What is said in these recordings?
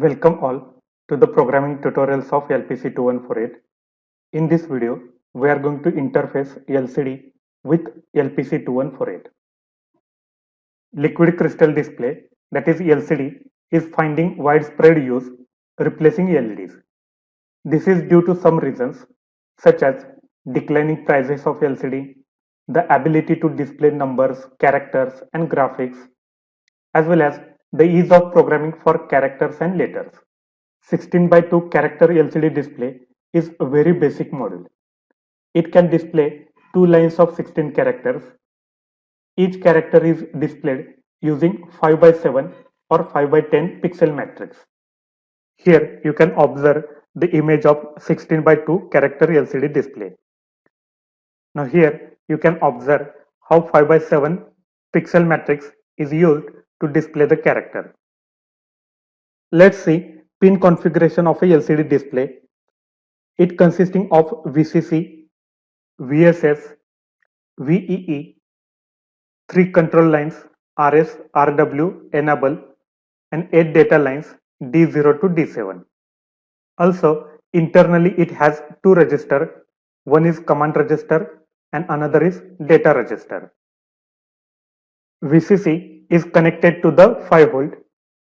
Welcome all to the programming tutorials of LPC 2148. In this video, we are going to interface LCD with LPC 2148. Liquid crystal display, that is LCD, is finding widespread use, replacing LEDs. This is due to some reasons such as declining prices of LCD, the ability to display numbers, characters and graphics, as well as the ease of programming for characters and letters. 16 by 2 character LCD display is a very basic module. It can display two lines of 16 characters. Each character is displayed using 5 by 7 or 5 by 10 pixel matrix. Here you can observe the image of 16 by 2 character LCD display. Now here you can observe how 5 by 7 pixel matrix is used to display the character. Let's see pin configuration of a LCD display. It consisting of VCC, VSS, VEE, 3 control lines RS, RW, enable and 8 data lines D0 to D7. Also internally it has 2 registers, one is command register and another is data register. VCC is connected to the 5 volt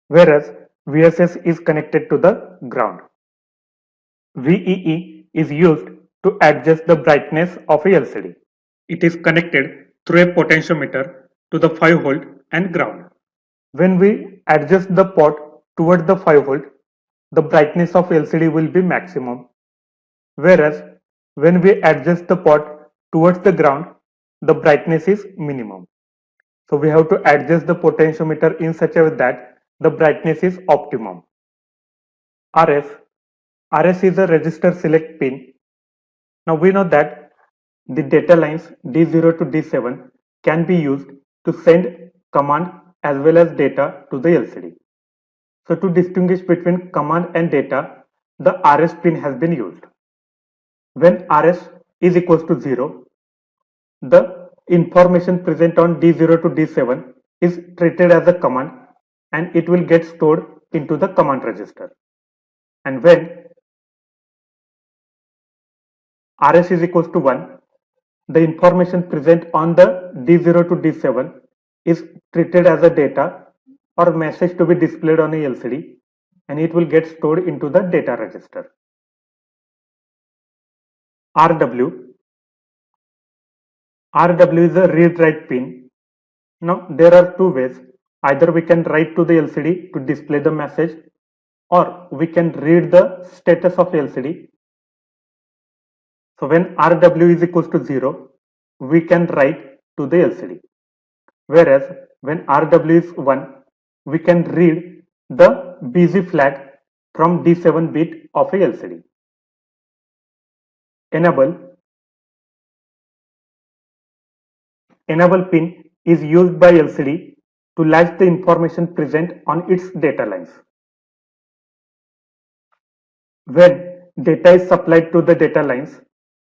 whereas VSS is connected to the ground. VEE is used to adjust the brightness of a LCD. It is connected through a potentiometer to the 5 volt and ground. When we adjust the port towards the 5 volt, the brightness of LCD will be maximum. Whereas when we adjust the port towards the ground, the brightness is minimum. So we have to adjust the potentiometer in such a way that the brightness is optimum. RS is a register select pin. Now we know that the data lines D0 to D7 can be used to send command as well as data to the LCD. So to distinguish between command and data, the RS pin has been used. When RS is equals to 0, the information present on D0 to D7 is treated as a command and it will get stored into the command register. And when RS is equals to 1, the information present on the D0 to D7 is treated as a data or message to be displayed on a LCD and it will get stored into the data register. RW is a read-write pin. Now there are two ways. Either we can write to the LCD to display the message or we can read the status of LCD. So when RW is equals to 0, we can write to the LCD. Whereas when RW is 1, we can read the busy flag from D7 bit of a LCD. Enable pin is used by LCD to latch the information present on its data lines. When data is supplied to the data lines,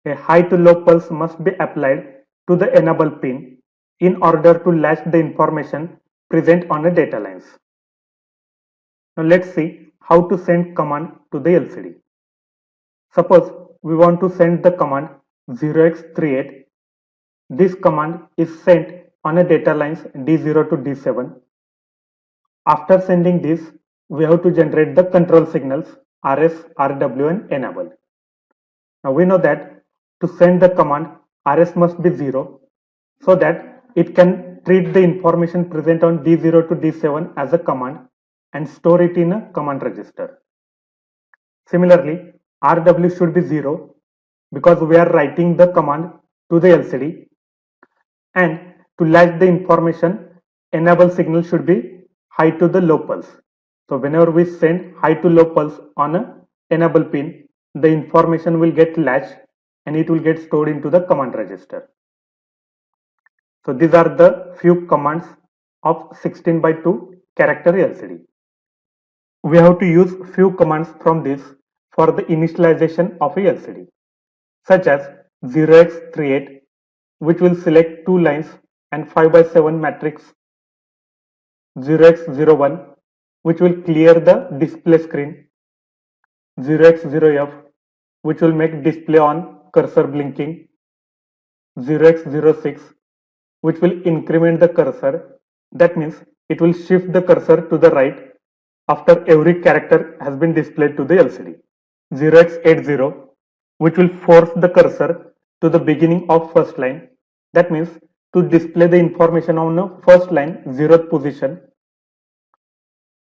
a high to low pulse must be applied to the enable pin in order to latch the information present on the data lines. Now let's see how to send command to the LCD. Suppose we want to send the command 0x38. This command is sent on a data lines D0 to D7. After sending this, we have to generate the control signals RS, RW and enable. Now we know that to send the command RS must be 0 so that it can treat the information present on D0 to D7 as a command and store it in a command register. Similarly, RW should be 0 because we are writing the command to the LCD, and to latch the information, enable signal should be high to the low pulse. So whenever we send high to low pulse on a enable pin, the information will get latched and it will get stored into the command register. So these are the few commands of 16 by 2 character LCD. We have to use few commands from this for the initialization of a LCD, such as 0x38, which will select two lines and 5 by 7 matrix, 0x01, which will clear the display screen, 0x0f, which will make display on cursor blinking, 0x06, which will increment the cursor. That means it will shift the cursor to the right after every character has been displayed to the LCD. 0x80, which will force the cursor to the beginning of first line. That means to display the information on the first line 0th position,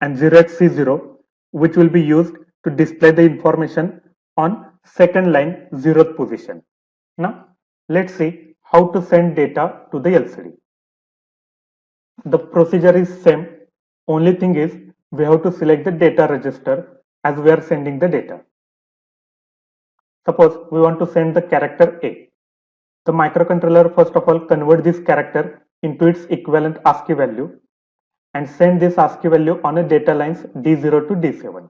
and 0xC0, which will be used to display the information on second line 0th position. Now let's see how to send data to the LCD. The procedure is same, only thing is we have to select the data register as we are sending the data. Suppose we want to send the character A. The microcontroller first of all convert this character into its equivalent ASCII value and send this ASCII value on a data lines D0 to D7.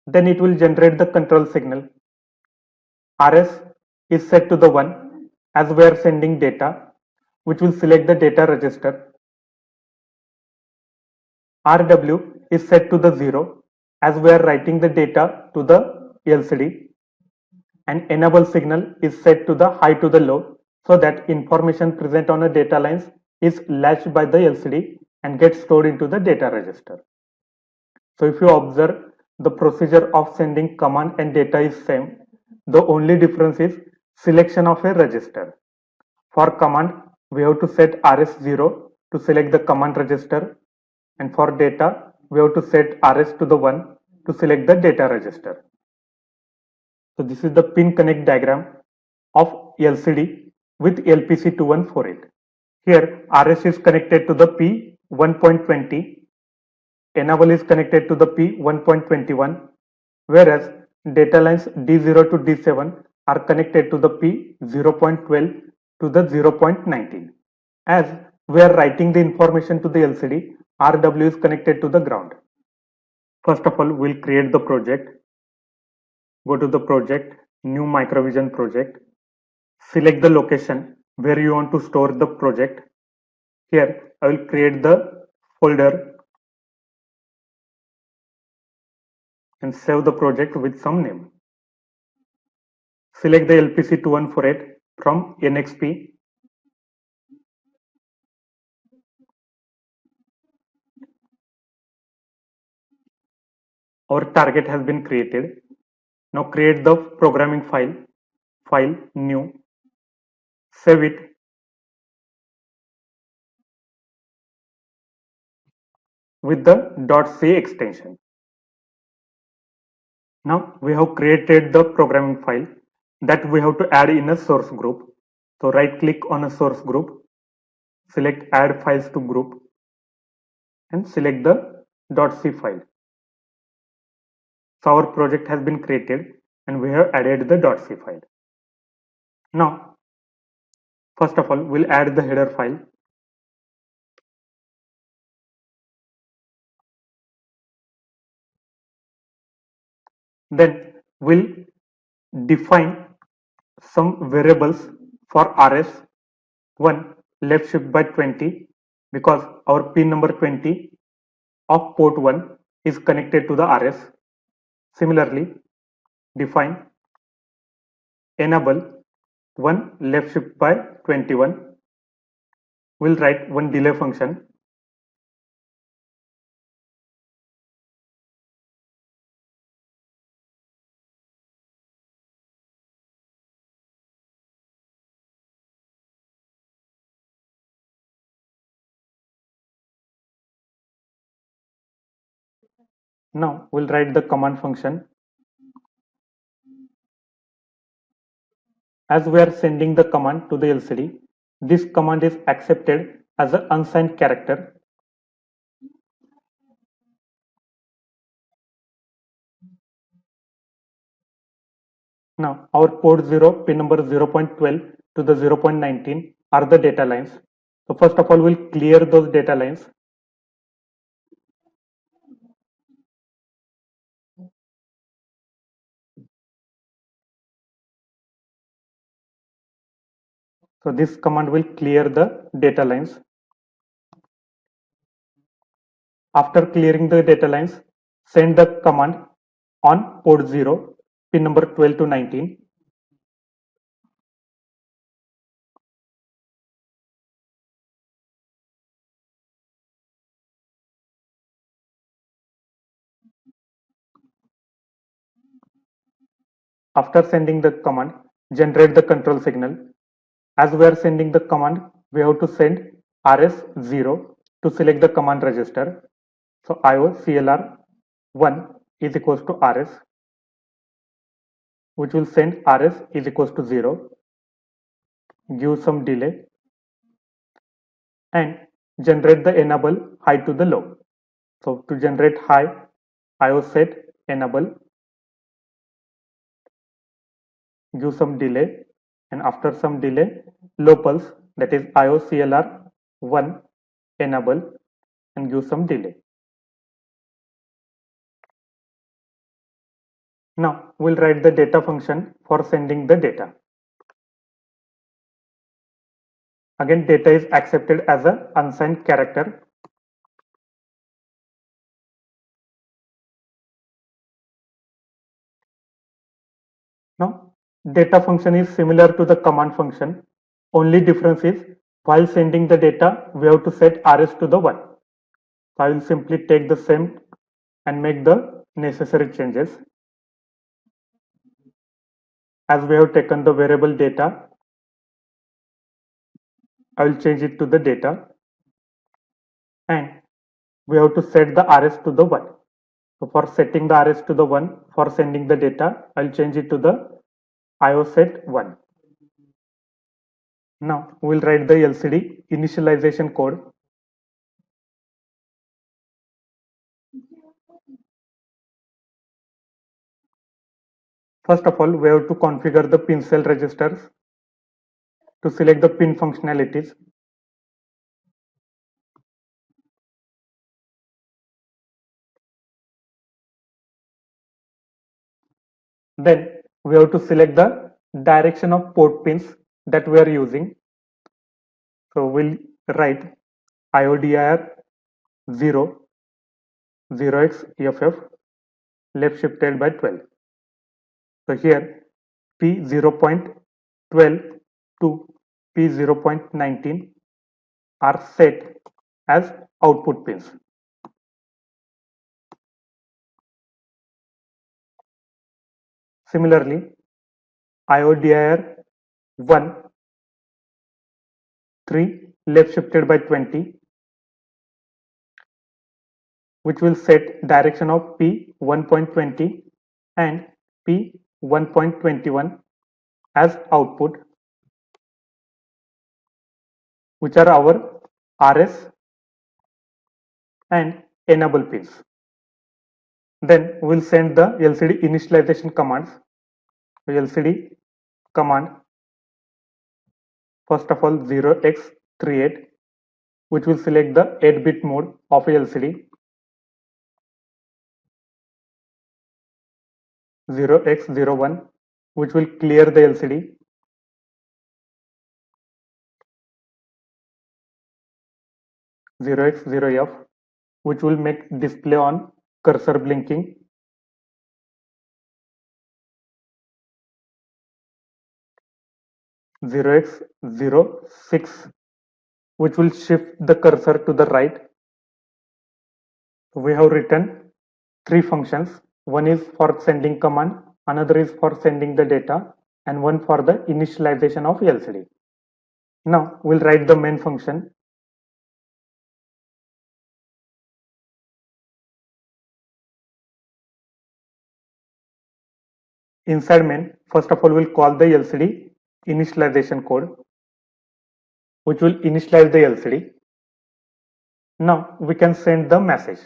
Then it will generate the control signal. RS is set to the 1 as we are sending data, which will select the data register. RW is set to the 0 as we are writing the data to the LCD, and enable signal is set to the high to the low so that information present on the data lines is latched by the LCD and gets stored into the data register. So if you observe, the procedure of sending command and data is same. The only difference is selection of a register. For command, we have to set RS0 to select the command register, and for data, we have to set RS to the 1 to select the data register. So this is the pin connect diagram of LCD with LPC2148. Here RS is connected to the P1.20, enable is connected to the P1.21, whereas data lines D0 to D7 are connected to the P0.12 to the 0.19. As we are writing the information to the LCD, RW is connected to the ground. First of all, we'll create the project. Go to the project, new Microvision project. Select the location where you want to store the project. Here, I will create the folder and save the project with some name. Select the LPC2148 from NXP. Our target has been created. Now create the programming file, new, save it. With the .c extension. Now we have created the programming file that we have to add in a source group. So right click on a source group, select add files to group and select the .c file. So our project has been created and we have added the .c file. Now, first of all, we'll add the header file. Then we'll define some variables for RS1 left shift by 20 because our pin number 20 of port 1 is connected to the RS. Similarly, define enable 1 left shift by 21. We'll write one delay function. Now we'll write the command function. As we are sending the command to the LCD, this command is accepted as an unsigned character. Now our port 0, pin number 0.12 to the 0.19 are the data lines. So first of all, we'll clear those data lines. So this command will clear the data lines. After clearing the data lines, send the command on port 0, pin number 12 to 19. After sending the command, generate the control signal. As we are sending the command, we have to send RS0 to select the command register. So IOCLR1 is equals to RS, which will send RS is equals to 0, give some delay, and generate the enable high to the low. So to generate high, IO set enable, give some delay, and after some delay, low pulse, that is IOCLR1 enable, and give some delay. Now we'll write the data function for sending the data. Again, data is accepted as an unsigned character. Now, data function is similar to the command function. Only difference is while sending the data, we have to set RS to the 1. So I will simply take the same and make the necessary changes. As we have taken the variable data, I will change it to the data, and we have to set the RS to the 1. So for setting the RS to the 1, for sending the data, I will change it to the IO set 1. Now we'll write the LCD initialization code. First of all, we have to configure the pin cell registers to select the pin functionalities. Then we have to select the direction of port pins that we are using. So we'll write IODIR 0, 0x EFF, left shifted by 12. So here P0.12 to P0.19 are set as output pins. Similarly, IODIR 1, 3 left shifted by 20, which will set direction of P1.20 and P1.21 as output, which are our RS and enable pins. Then we'll send the LCD initialization commands. LCD command, first of all 0x38, which will select the 8-bit mode of a LCD. 0x01, which will clear the LCD. 0x0f, which will make display on cursor blinking. 0x06, which will shift the cursor to the right. We have written 3 functions. One is for sending command, another is for sending the data, and one for the initialization of LCD. Now we'll write the main function. Inside main, first of all, we'll call the LCD initialization code, which will initialize the LCD. Now we can send the message.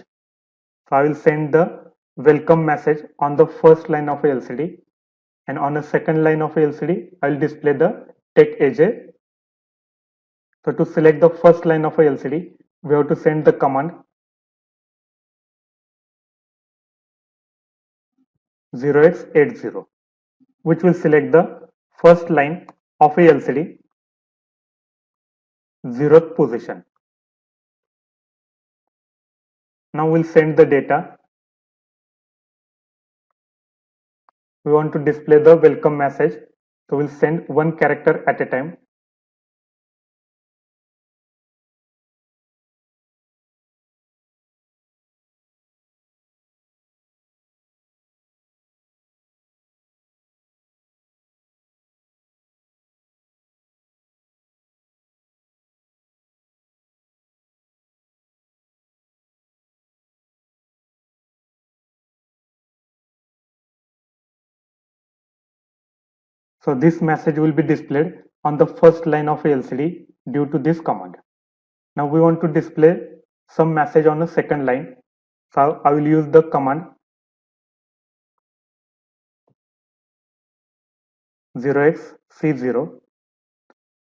So I will send the welcome message on the first line of a LCD, and on the second line of a LCD, I will display the Tech AJ. So to select the first line of a LCD, we have to send the command 0x80, which will select the first line of a LCD, 0th position. Now we'll send the data. We want to display the welcome message, so we'll send one character at a time. So this message will be displayed on the first line of LCD due to this command. Now we want to display some message on the second line. So I will use the command 0xC0,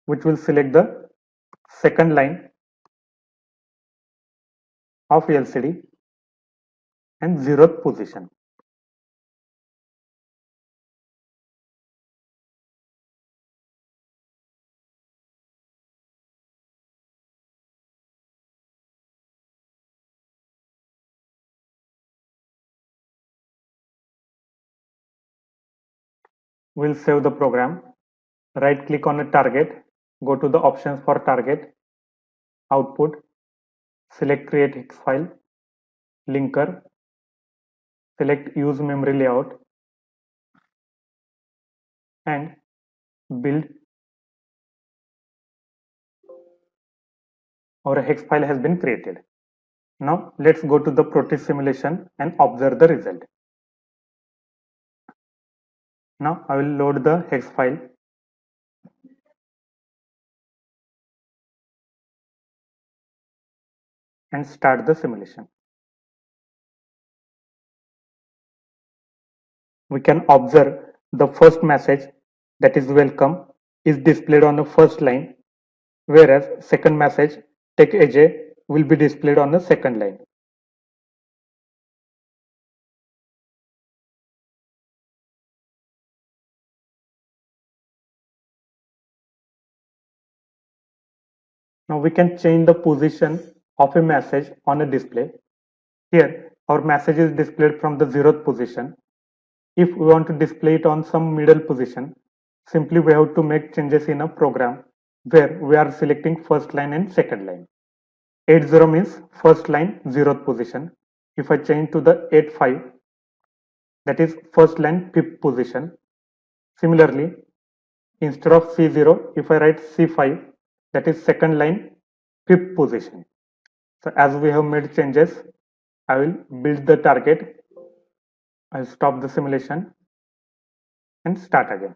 which will select the second line of LCD and 0th position. We'll save the program. Right click on a target, go to the options for target, output, select create hex file, linker, select use memory layout, and build. Our hex file has been created. Now let's go to the Proteus simulation and observe the result. Now I will load the hex file and start the simulation. We can observe the first message, that is welcome, is displayed on the first line, whereas second message, take AJ, will be displayed on the second line. Now we can change the position of a message on a display. Here our message is displayed from the 0th position. If we want to display it on some middle position, simply we have to make changes in a program where we are selecting first line and second line. 80 means first line 0th position. If I change to the 85, that is first line 5th position. Similarly, instead of C0, if I write C5, that is second line 5th position. So as we have made changes, I will build the target. I'll stop the simulation and start again.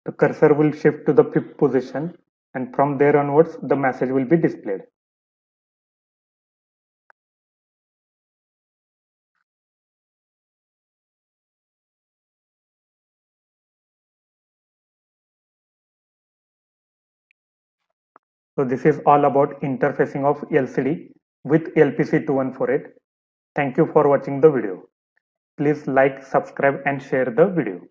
The cursor will shift to the 5th position, and from there onwards the message will be displayed. So this is all about interfacing of LCD with LPC2148. Thank you for watching the video. Please like, subscribe and share the video.